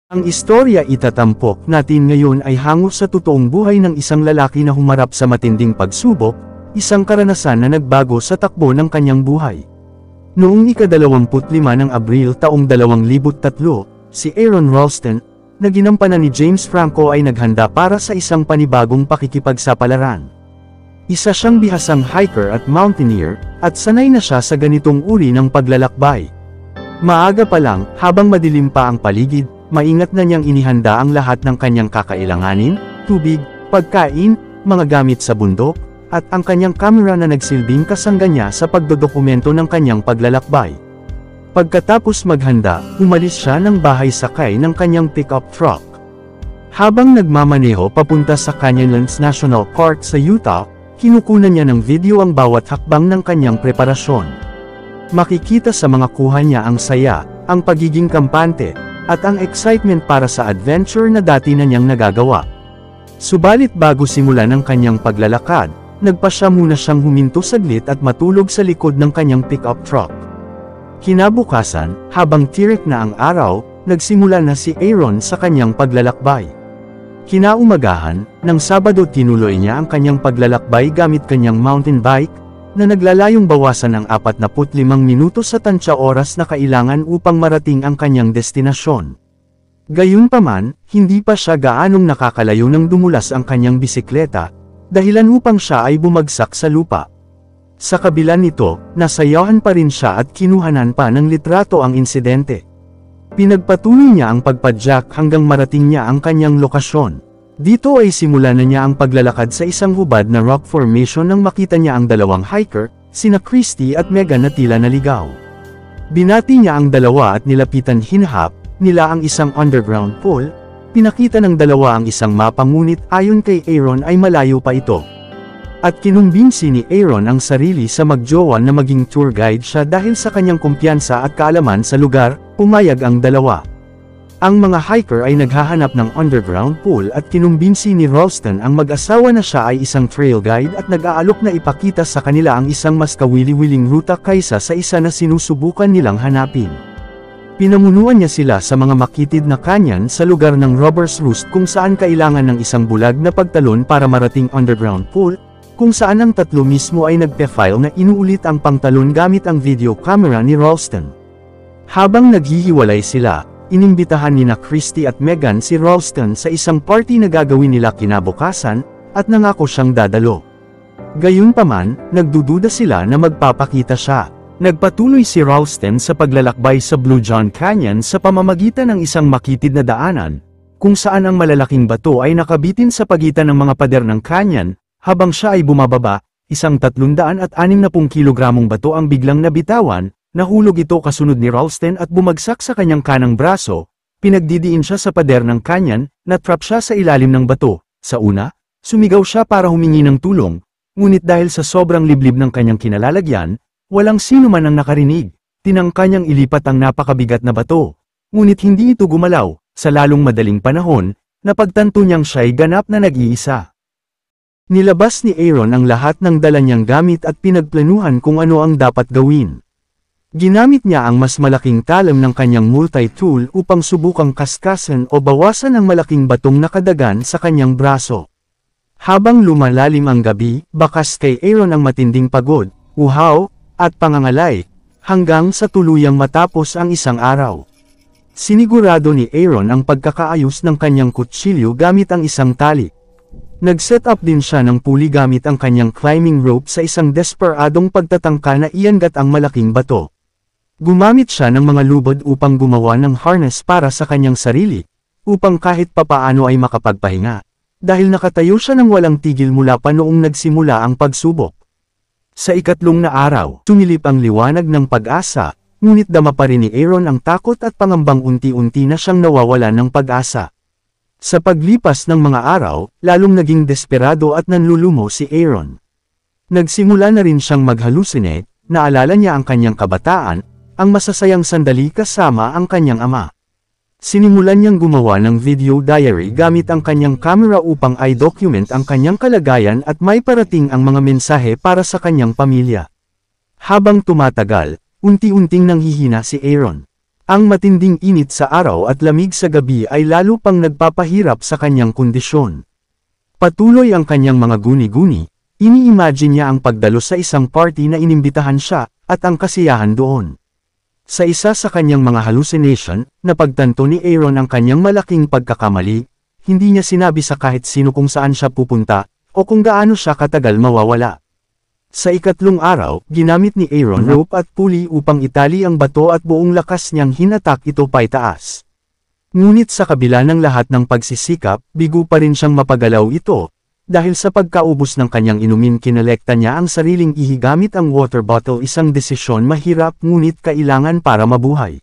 Ang istorya itatampok natin ngayon ay hango sa totoong buhay ng isang lalaki na humarap sa matinding pagsubok, isang karanasan na nagbago sa takbo ng kanyang buhay. Noong ika-25 ng Abril taong 2003, si Aaron Ralston, na ginampanan ni James Franco ay naghanda para sa isang panibagong pakikipagsapalaran. Isa siyang bihasang hiker at mountaineer, at sanay na siya sa ganitong uri ng paglalakbay. Maaga pa lang, habang madilim pa ang paligid, maingat na niyang inihanda ang lahat ng kanyang kakailanganin, tubig, pagkain, mga gamit sa bundok, at ang kanyang kamera na nagsilbing kasangga niya sa pagdodokumento ng kanyang paglalakbay. Pagkatapos maghanda, umalis siya ng bahay sakay ng kanyang pickup truck. Habang nagmamaneho papunta sa Canyonlands National Park sa Utah, kinukunan niya ng video ang bawat hakbang ng kanyang preparasyon. Makikita sa mga kuha niya ang saya, ang pagiging kampante, at ang excitement para sa adventure na dati na niyang nagagawa. Subalit bago simulan ang kanyang paglalakad, nagpasya muna siyang huminto saglit at matulog sa likod ng kanyang pickup truck. Kinabukasan, habang tirik na ang araw, nagsimula na si Aaron sa kanyang paglalakbay. Kinaumagahan, ng Sabado tinuloy niya ang kanyang paglalakbay gamit kanyang mountain bike, na naglalayong bawasan ng 45 minuto sa tansya oras na kailangan upang marating ang kanyang destinasyon. Gayunpaman, hindi pa siya gaanong nakakalayo nang dumulas ang kanyang bisikleta, dahilan upang siya ay bumagsak sa lupa. Sa kabila nito, nasayahan pa rin siya at kinuhanan pa ng litrato ang insidente. Pinagpatuloy niya ang pagpadyak hanggang marating niya ang kanyang lokasyon. Dito ay simula na niya ang paglalakad sa isang hubad na rock formation nang makita niya ang dalawang hiker, sina Christy at Megan na tila naligaw. Binati niya ang dalawa at nilapitan hinahap nila ang isang underground pool, pinakita ng dalawa ang isang mapa ngunit ayon kay Aaron ay malayo pa ito. At kinumbinsi ni Aaron ang sarili sa magjowa na maging tour guide siya dahil sa kanyang kumpiyansa at kaalaman sa lugar, pumayag ang dalawa. Ang mga hiker ay naghahanap ng underground pool at kinumbinsi ni Ralston ang mag-asawa na siya ay isang trail guide at nag-aalok na ipakita sa kanila ang isang mas kawili-wiling ruta kaysa sa isa na sinusubukan nilang hanapin. Pinamunuan niya sila sa mga makitid na canyon sa lugar ng Robber's Roost kung saan kailangan ng isang bulag na pagtalon para marating underground pool, kung saan ang tatlo mismo ay nagpe-file na inuulit ang pangtalon gamit ang video camera ni Ralston. Habang naghihiwalay sila, inimbitahan nina Christy at Megan si Ralston sa isang party na gagawin nila kinabukasan, at nangako siyang dadalo. Gayunpaman, nagdududa sila na magpapakita siya. Nagpatuloy si Ralston sa paglalakbay sa Blue John Canyon sa pamamagitan ng isang makitid na daanan, kung saan ang malalaking bato ay nakabitin sa pagitan ng mga pader ng canyon, habang siya ay bumababa, isang 360 kilogramong bato ang biglang nabitawan. Nahulog ito kasunod ni Ralston at bumagsak sa kanyang kanang braso, pinagdidiin siya sa pader ng canyon, natrap siya sa ilalim ng bato. Sa una, sumigaw siya para humingi ng tulong, ngunit dahil sa sobrang liblib ng kanyang kinalalagyan, walang sino man ang nakarinig. Tinangka niyang ilipat ang napakabigat na bato, ngunit hindi ito gumalaw. Sa lalong madaling panahon, napagtanto niyang siya'y ganap na nag-iisa. Nilabas ni Aaron ang lahat ng dala niyang gamit at pinagplanuhan kung ano ang dapat gawin. Ginamit niya ang mas malaking talam ng kanyang multi-tool upang subukang kaskasan o bawasan ang malaking batong nakadagan sa kanyang braso. Habang lumalalim ang gabi, bakas kay Aaron ang matinding pagod, uhaw, at pangangalay, hanggang sa tuluyang matapos ang isang araw. Sinigurado ni Aaron ang pagkakaayos ng kanyang kutsilyo gamit ang isang tali. Nag-set up din siya ng puli gamit ang kanyang climbing rope sa isang desperadong pagtatangka na iangat ang malaking bato. Gumamit siya ng mga lubod upang gumawa ng harness para sa kanyang sarili, upang kahit papaano ay makapagpahinga, dahil nakatayo siya ng walang tigil mula pa noong nagsimula ang pagsubok. Sa ikatlong na araw, sumilip ang liwanag ng pag-asa, ngunit dama pa rin ni Aaron ang takot at pangambang unti-unti na siyang nawawalan ng pag-asa. Sa paglipas ng mga araw, lalong naging desperado at nanlulumo si Aaron. Nagsimula na rin siyang mag-hallucinate, naalala niya ang kanyang kabataan, ang masasayang sandali kasama ang kanyang ama. Sinimulan niyang gumawa ng video diary gamit ang kanyang camera upang i-document ang kanyang kalagayan at may parating ang mga mensahe para sa kanyang pamilya. Habang tumatagal, unti-unting nanghihina si Aaron. Ang matinding init sa araw at lamig sa gabi ay lalo pang nagpapahirap sa kanyang kondisyon. Patuloy ang kanyang mga guni-guni, ini-imagine niya ang pagdalo sa isang party na inimbitahan siya, at ang kasiyahan doon. Sa isa sa kanyang mga hallucination, napagtanto ni Aaron ang kanyang malaking pagkakamali, hindi niya sinabi sa kahit sino kung saan siya pupunta, o kung gaano siya katagal mawawala. Sa ikatlong araw, ginamit ni Aaron rope at pulley upang itali ang bato at buong lakas niyang hinatak ito paitaas. Ngunit sa kabila ng lahat ng pagsisikap, bigo pa rin siyang mapagalaw ito, dahil sa pagkaubos ng kanyang inumin kinolekta niya ang sariling ihi gamit ang water bottle, isang desisyon mahirap ngunit kailangan para mabuhay.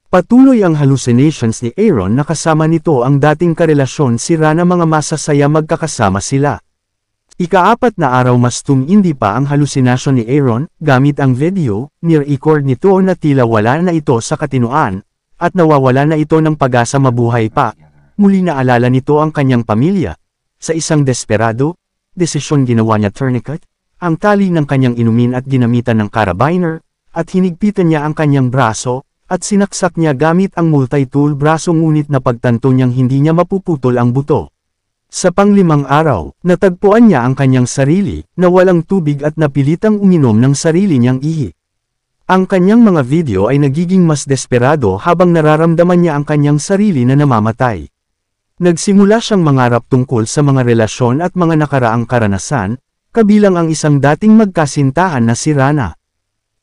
Patuloy ang hallucinations ni Aaron na kasama nito ang dating karelasyon si Rana, mga masasaya magkakasama sila. Ika-4 na araw mas tumindi pa ang halusinasyon ni Aaron, gamit ang video, ni-record nito na tila wala na ito sa katinoan, at nawawala na ito ng pag-asa mabuhay pa. Muli naalala nito ang kanyang pamilya. Sa isang desperado, desisyon ginawa niya tourniquet, ang tali ng kanyang inumin at ginamitan ng carabiner, at hinigpitan niya ang kanyang braso, at sinaksak niya gamit ang multi-tool braso, ngunit napagtanto niyang hindi niya mapuputol ang buto. Sa pang-5 araw, natagpuan niya ang kanyang sarili, na walang tubig at napilitang uminom ng sarili niyang ihi. Ang kanyang mga video ay nagiging mas desperado habang nararamdaman niya ang kanyang sarili na namamatay. Nagsimula siyang mangarap tungkol sa mga relasyon at mga nakaraang karanasan, kabilang ang isang dating magkasintahan na si Rana.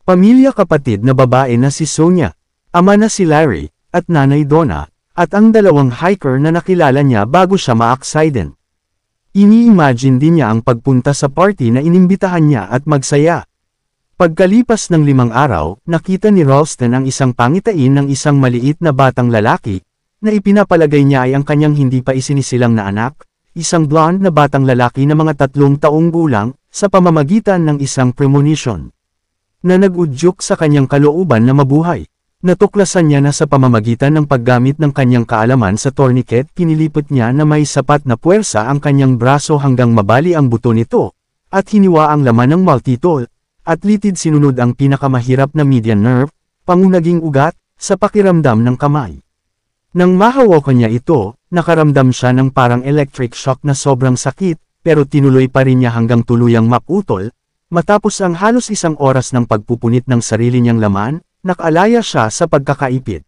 Pamilya kapatid na babae na si Sonia, ama na si Larry, at nanay Donna, at ang 2 hiker na nakilala niya bago siya ma-accident. Ini-imagine din niya ang pagpunta sa party na inimbitahan niya at magsaya. Pagkalipas ng 5 araw, nakita ni Ralston ang isang pangitain ng isang maliit na batang lalaki, na ipinapalagay niya ay ang kanyang hindi pa isinisilang na anak, isang blonde na batang lalaki na mga 3 taong gulang, sa pamamagitan ng isang premonition na nag-udyok sa kanyang kalooban na mabuhay. Natuklasan niya na sa pamamagitan ng paggamit ng kanyang kaalaman sa tourniquet, pinilipot niya na may sapat na puwersa ang kanyang braso hanggang mabali ang buto nito, at hiniwa ang laman ng multi-tool, at litid sinunod ang pinakamahirap na median nerve, pangunaging ugat, sa pakiramdam ng kamay. Nang mahawakan niya ito, nakaramdam siya ng parang electric shock na sobrang sakit, pero tinuloy pa rin niya hanggang tuluyang maputol. Matapos ang halos 1 oras ng pagpupunit ng sarili niyang laman, nakalaya siya sa pagkakaipit.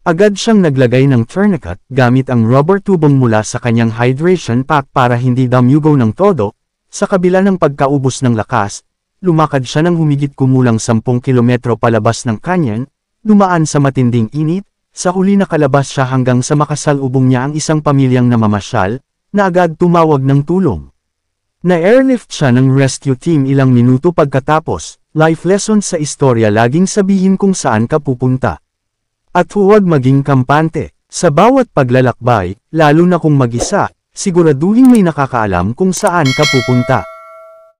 Agad siyang naglagay ng tourniquet gamit ang rubber tubong mula sa kanyang hydration pack para hindi damyugaw ng todo. Sa kabila ng pagkaubos ng lakas, lumakad siya ng humigit kumulang 10 kilometro palabas ng canyon, dumaan sa matinding init, sa huli nakalabas siya hanggang sa makasalubong niya ang isang pamilyang namamasyal, na agad tumawag ng tulong. Na-airlift siya ng rescue team ilang minuto pagkatapos. Life lesson sa istorya: laging sabihin kung saan ka pupunta. At huwag maging kampante. Sa bawat paglalakbay, lalo na kung mag-isa, siguraduhin may nakakaalam kung saan ka pupunta.